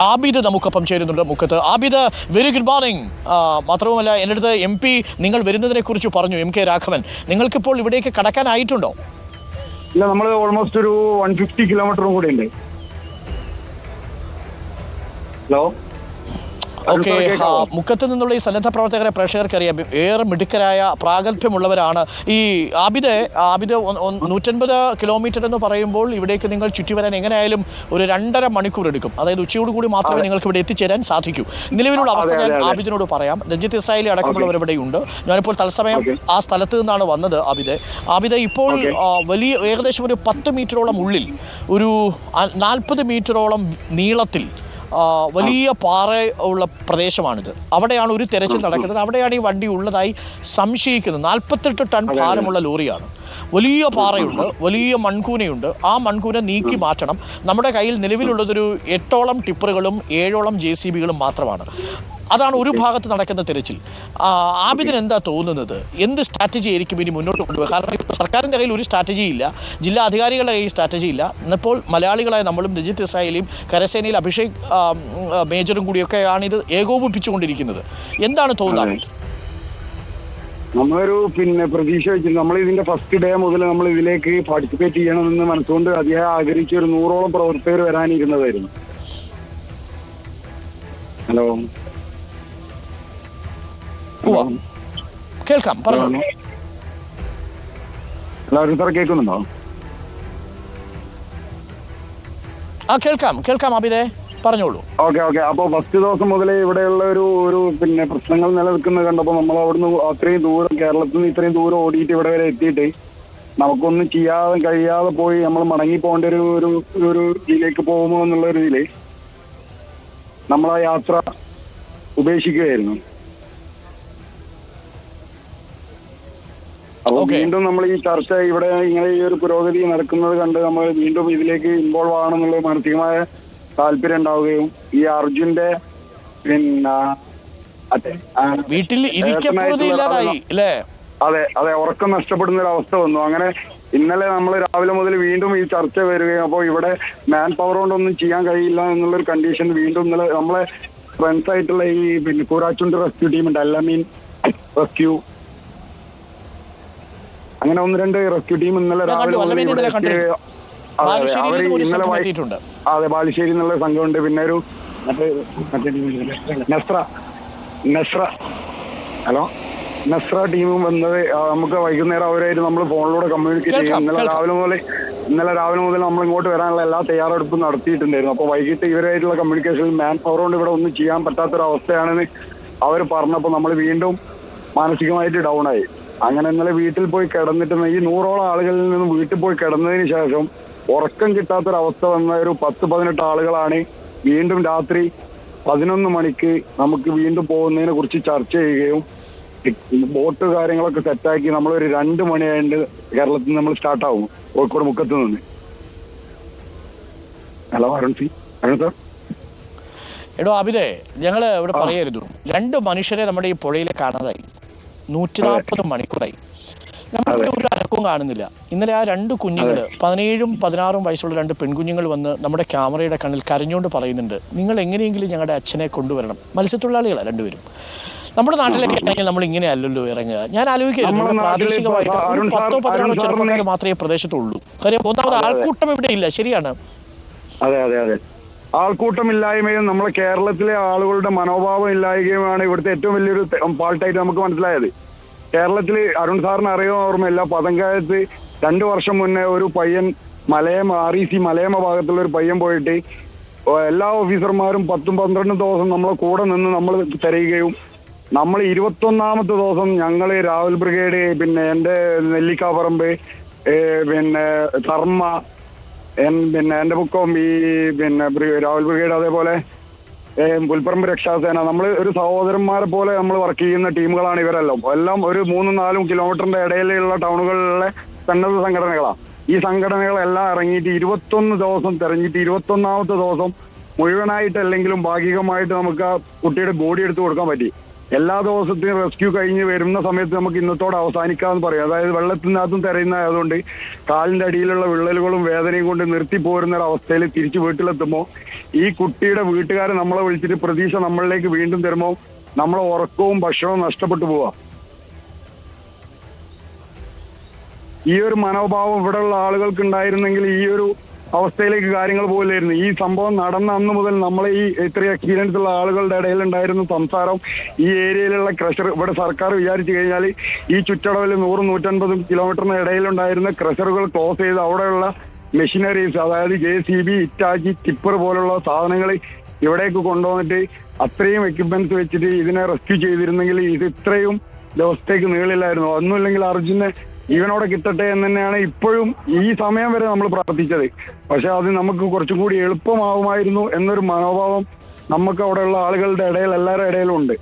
ആബിദ് നമുക്കൊപ്പം ചേരുന്നുണ്ട്. മുക്കത്ത് ആബിദ്, വെരി ഗുഡ് മോർണിംഗ്. മാത്രവുമല്ല എൻ്റെ അടുത്ത് MP നിങ്ങൾ വരുന്നതിനെ കുറിച്ച് പറഞ്ഞു, MK രാഘവൻ. നിങ്ങൾക്കിപ്പോൾ ഇവിടേക്ക് കടക്കാനായിട്ടുണ്ടോ? ഇല്ല, നമ്മൾ ഓൾമോസ്റ്റ് ഒരു 150 കിലോമീറ്ററും കൂടി ഉണ്ട്. Hello, okay. മുക്കത്ത് നിന്നുള്ള ഈ സന്നദ്ധ പ്രവർത്തകരെ പ്രേക്ഷകർക്കറിയാം, ഏറെ മിടുക്കരായ പ്രാഗൽഭ്യമുള്ളവരാണ്. ഈ ആബിദ് 150 കിലോമീറ്റർ എന്ന് പറയുമ്പോൾ ഇവിടേക്ക് നിങ്ങൾ ചുറ്റി വരാൻ എങ്ങനെയായാലും ഒരു 2.5 മണിക്കൂർ എടുക്കും. അതായത് ഉച്ചയോട് കൂടി മാത്രമേ നിങ്ങൾക്ക് ഇവിടെ എത്തിച്ചേരാൻ സാധിക്കൂ. നിലവിലുള്ള അവസ്ഥ ഞാൻ ആബിദിനോട് പറയാം. രഞ്ജിത്ത് ഇസ്രായേലി അടക്കമുള്ളവർ ഇവിടെയുണ്ട്. ഞാനിപ്പോൾ തത്സമയം ആ സ്ഥലത്ത് നിന്നാണ് വന്നത്. ആബിദ് ഇപ്പോൾ വലിയ ഏകദേശം ഒരു 10 മീറ്ററോളം ഉള്ളിൽ, ഒരു 40 മീറ്ററോളം നീളത്തിൽ വലിയ പാറ ഉള്ള പ്രദേശമാണിത്. അവിടെയാണ് ഒരു തെരച്ചിൽ നടക്കുന്നത്. അവിടെയാണ് ഈ വണ്ടി ഉള്ളതായി സംശയിക്കുന്നത്. 48 ടൺ ഭാരമുള്ള ലോറിയാണ്. വലിയ പാറയുണ്ട്, വലിയ മൺകൂനയുണ്ട്. ആ മൺകൂന നീക്കി മാറ്റണം. നമ്മുടെ കയ്യിൽ നിലവിലുള്ളതൊരു 8ഓളം ടിപ്പറുകളും 7ഓളം JCBകളും മാത്രമാണ്. അതാണ് ഒരു ഭാഗത്ത് നടക്കുന്ന തെരച്ചിൽ. ആബിദിന് എന്താ തോന്നുന്നത്? എന്ത് സ്ട്രാറ്റജി ആയിരിക്കും ഇനി മുന്നോട്ട് കൊണ്ടുപോകുക? കാരണം ഇപ്പോൾ സർക്കാരിൻ്റെ കയ്യിൽ ഒരു സ്ട്രാറ്റജി ഇല്ല, ജില്ലാ അധികാരികളുടെ കയ്യിൽ സ്ട്രാറ്റജി ഇല്ല. ഇന്നിപ്പോൾ മലയാളികളായ നമ്മളും രഞ്ജിത്ത് ഇസ്രായേലിയും കരസേനയിൽ അഭിഷേക് മേജറും കൂടിയൊക്കെയാണ് ഇത് ഏകോപിപ്പിച്ചുകൊണ്ടിരിക്കുന്നത്. എന്താണ് തോന്നുന്നത്? നമ്മളൊരു പ്രതീക്ഷ വെച്ചിരുന്നു. നമ്മൾ ഇതിന്റെ ഫസ്റ്റ് ഡേ മുതൽ നമ്മൾ ഇതിലേക്ക് പാർട്ടിസിപ്പേറ്റ് ചെയ്യണമെന്ന് മനസ്സുകൊണ്ട് അതിയായി ആഗ്രഹിച്ച ഒരു 100ഓളം പ്രവർത്തകർ വരാനിരുന്നതായിരുന്നു. ഹലോ, കേൾക്കാം, പറഞ്ഞു. എല്ലാവരും സാർ കേൾക്കുന്നുണ്ടോ? കേൾക്കാം ആബിദേ, പറഞ്ഞോളൂ. ഓക്കെ. അപ്പോൾ ഫസ്റ്റ് ദിവസം മുതലേ ഇവിടെയുള്ള ഒരു പ്രശ്നങ്ങൾ നിലനിൽക്കുന്നത് കണ്ടപ്പോൾ നമ്മൾ അവിടുന്ന് അത്രയും ദൂരം, കേരളത്തിൽ നിന്ന് ഇത്രയും ദൂരം ഓടിയിട്ട് ഇവിടെ വരെ എത്തിയിട്ട് നമുക്കൊന്നും കഴിയാതെ പോയി നമ്മൾ മടങ്ങി പോകേണ്ട ഒരു ഇതിലേക്ക് പോകുമോ എന്നുള്ള ഒരു ഇതിൽ നമ്മൾ ആ യാത്ര ഉപേക്ഷിക്കുകയായിരുന്നു. അപ്പോൾ വീണ്ടും നമ്മൾ ഈ ചർച്ച ഇവിടെ ഇങ്ങനെ ഈ ഒരു പുരോഗതി നടക്കുന്നത് കണ്ട് നമ്മൾ വീണ്ടും ഇതിലേക്ക് ഇൻവോൾവ് ആണെന്നുള്ള മാനസികമായ താല്പര്യം ഉണ്ടാവുകയും ഈ അർജുന്റെ വീട്ടിൽ അതെ ഉറക്കം നഷ്ടപ്പെടുന്ന ഒരു അവസ്ഥ വന്നു. അങ്ങനെ ഇന്നലെ നമ്മൾ രാവിലെ മുതൽ വീണ്ടും ഈ ചർച്ച വരികയും അപ്പോൾ ഇവിടെ മാൻ പവർ കൊണ്ടൊന്നും ചെയ്യാൻ കഴിയില്ല എന്നുള്ളൊരു കണ്ടീഷൻ വീണ്ടും ഇന്നലെ നമ്മളെ ഫ്രണ്ട്സ് ആയിട്ടുള്ള ഈ കൂരാച്ചുണ്ട് റെസ്ക്യൂ ടീമുണ്ട്, അല്ലമീൻ റെസ്ക്യൂ, അങ്ങനെ 1-2 റെസ്ക്യൂ ടീം ഇന്നലെ രാവിലെ അതെ ബാലുശ്ശേരി എന്നുള്ള സംഘമുണ്ട്. പിന്നെ ഒരു നെസ്ര ടീമും വന്നത് നമുക്ക് വൈകുന്നേരം അവരായിട്ട് നമ്മൾ ഫോണിലൂടെ കമ്മ്യൂണിക്കേറ്റ് ചെയ്യും. ഇന്നലെ രാവിലെ മുതൽ നമ്മൾ ഇങ്ങോട്ട് വരാനുള്ള എല്ലാ തയ്യാറെടുപ്പും നടത്തിയിട്ടുണ്ടായിരുന്നു. അപ്പോൾ വൈകിട്ട് ഇവരായിട്ടുള്ള കമ്മ്യൂണിക്കേഷനിൽ മാൻ പവർ കൊണ്ട് ഇവിടെ ഒന്നും ചെയ്യാൻ പറ്റാത്തൊരവസ്ഥയാണെന്ന് അവർ പറഞ്ഞപ്പോൾ നമ്മൾ വീണ്ടും മാനസികമായിട്ട് ഡൗൺ ആയി. അങ്ങനെ ഇന്നലെ വീട്ടിൽ പോയി കിടന്നിട്ട് ഈ 100ഓളം ആളുകളിൽ നിന്ന് വീട്ടിൽ പോയി കിടന്നതിന് ശേഷം ഉറക്കം കിട്ടാത്തൊരവസ്ഥ വന്ന ഒരു 10-18 ആളുകളാണ് വീണ്ടും രാത്രി 11 മണിക്ക് നമുക്ക് വീണ്ടും പോകുന്നതിനെ കുറിച്ച് ചർച്ച ചെയ്യുകയും ബോട്ട് കാര്യങ്ങളൊക്കെ സെറ്റാക്കി നമ്മളൊരു 2 മണിയായിട്ട് കേരളത്തിൽ നിന്ന് നമ്മൾ സ്റ്റാർട്ടാവും, കോഴിക്കോട് മുക്കത്ത് നിന്ന്. Hello Arun sir. എടോ ആബിദേ, ഞങ്ങൾ ഇവിടെ പറയായിരുന്നു 2 മനുഷ്യരെ നമ്മുടെ ഈ പുഴയിൽ കാണാതായി 140 മണിക്കൂറായി. നമ്മളിവിടെ ഒരു അനക്കവും കാണുന്നില്ല. ഇന്നലെ ആ 2 കുഞ്ഞുങ്ങൾ, 17ഉം 16ഉം വയസ്സുള്ള 2 പെൺകുഞ്ഞുങ്ങൾ വന്ന് നമ്മുടെ ക്യാമറയുടെ കണ്ണിൽ കരഞ്ഞുകൊണ്ട് പറയുന്നുണ്ട്, നിങ്ങൾ എങ്ങനെയെങ്കിലും ഞങ്ങളുടെ അച്ഛനെ കൊണ്ടുവരണം. മത്സ്യത്തൊഴിലാളികളാണ് 2 പേരും. നമ്മുടെ നാട്ടിലൊക്കെ ആണെങ്കിൽ നമ്മൾ ഇങ്ങനെ അല്ലല്ലോ ഇറങ്ങുക. ഞാൻ ആലോചിക്കുന്നു, പ്രാദേശികമായിട്ട് 10-15 ചെറുപ്പക്കാർ മാത്രമേ പ്രദേശത്തുള്ളൂ. കാര്യം ഒന്നാമത് ആൾക്കൂട്ടം ഇവിടെ ഇല്ല. ശരിയാണ്. അതെ ആൾക്കൂട്ടമില്ലായ്മയും നമ്മളെ കേരളത്തിലെ ആളുകളുടെ മനോഭാവം ഇല്ലായ്മയുമാണ് ഇവിടുത്തെ ഏറ്റവും വലിയൊരു ഫാൾട്ടായിട്ട് നമുക്ക് മനസ്സിലായത്. കേരളത്തിൽ അരുൺ സാറിന് അറിയാൻ ഓർമ്മയില്ല, പതങ്കായത്ത് 2 വർഷം മുന്നേ ഒരു പയ്യൻ REC മലയമ ഭാഗത്തുള്ള ഒരു പയ്യൻ പോയിട്ട് എല്ലാ ഓഫീസർമാരും 10-12 ദിവസം നമ്മളെ കൂടെ നിന്ന് നമ്മൾ തിരയുകയും നമ്മൾ 21ാമത്തെ ദിവസം ഞങ്ങൾ രാഹുൽ ബ്രിഗേഡ്, പിന്നെ എൻ്റെ നെല്ലിക്കാപ്പറമ്പ്, കർമ്മ, എൻ്റെ ബുക്കും ഈ രാഹുൽ ബ്രിഗേഡ്, അതേപോലെ പുൽപ്പറമ്പ് രക്ഷാസേന, നമ്മൾ ഒരു സഹോദരന്മാരെ പോലെ നമ്മൾ വർക്ക് ചെയ്യുന്ന ടീമുകളാണ് ഇവരെല്ലാം. എല്ലാം ഒരു 3-4 കിലോമീറ്ററിന്റെ ഇടയിലുള്ള ടൗണുകളിലെ സന്നദ്ധ സംഘടനകളാണ്. ഈ സംഘടനകളെല്ലാം ഇറങ്ങിയിട്ട് 21 ദിവസം തെരഞ്ഞിട്ട് 21ാമത്തെ ദിവസം മുഴുവനായിട്ടല്ലെങ്കിലും ഭാഗികമായിട്ട് നമുക്ക് ആ കുട്ടിയുടെ ബോഡി എടുത്ത് കൊടുക്കാൻ പറ്റി. എല്ലാ ദിവസത്തെയും റെസ്ക്യൂ കഴിഞ്ഞ് വരുന്ന സമയത്ത് നമുക്ക് ഇന്നത്തോടെ അവസാനിക്കാമെന്ന് പറയും. അതായത് വെള്ളത്തിനകത്തും തിരയുന്നതായതുകൊണ്ട് കാലിന്റെ അടിയിലുള്ള വിള്ളലുകളും വേദനയും കൊണ്ട് നിർത്തി പോരുന്ന ഒരവസ്ഥയിൽ തിരിച്ച് വീട്ടിലെത്തുമ്പോൾ ഈ കുട്ടിയുടെ വീട്ടുകാരെ നമ്മളെ വിളിച്ചിട്ട് പ്രതീക്ഷ നമ്മളിലേക്ക് വീണ്ടും തരുമ്പോൾ നമ്മളെ ഉറക്കവും ഭക്ഷണവും നഷ്ടപ്പെട്ടു പോവാ. ഈ ഒരു മനോഭാവം ഇവിടെയുള്ള ആളുകൾക്ക് ഉണ്ടായിരുന്നെങ്കിൽ ഈ ഒരു അവസ്ഥയിലേക്ക് കാര്യങ്ങൾ പോകില്ലായിരുന്നു. ഈ സംഭവം നടന്ന അന്ന് മുതൽ നമ്മളെ ഈ ഇത്രയും എക്സ്പീരിയൻസ് ഉള്ള ആളുകളുടെ ഇടയിൽ ഉണ്ടായിരുന്ന സംസാരം ഈ ഏരിയയിലുള്ള ക്രഷർ ഇവിടെ സർക്കാർ വിചാരിച്ചു കഴിഞ്ഞാൽ ഈ ചുറ്റളവിൽ 100-150 കിലോമീറ്ററിന് ഇടയിലുണ്ടായിരുന്ന ക്രഷറുകൾ ക്ലോസ് ചെയ്ത് അവിടെയുള്ള മെഷീനറീസ്, അതായത് JCB, ഇറ്റാച്ചി, ടിപ്പർ പോലുള്ള സാധനങ്ങൾ ഇവിടേക്ക് കൊണ്ടുവന്നിട്ട് അത്രയും എക്യുപ്മെന്റ്സ് വെച്ചിട്ട് ഇതിനെ റെസ്ക്യൂ ചെയ്തിരുന്നെങ്കിൽ ഇത് ഇത്രയും ദിവസത്തേക്ക് നീളില്ലായിരുന്നു. ഒന്നുമില്ലെങ്കിൽ അർജുനെ ജീവനോടെ കിട്ടട്ടെ എന്ന് തന്നെയാണ് ഇപ്പോഴും ഈ സമയം വരെ നമ്മൾ പ്രാർത്ഥിച്ചത്. പക്ഷെ അത് നമുക്ക് കുറച്ചും കൂടി എളുപ്പമാവുമായിരുന്നു എന്നൊരു മനോഭാവം നമുക്ക് അവിടെയുള്ള ആളുകളുടെ ഇടയിൽ എല്ലാവരുടെ ഇടയിലും ഉണ്ട്.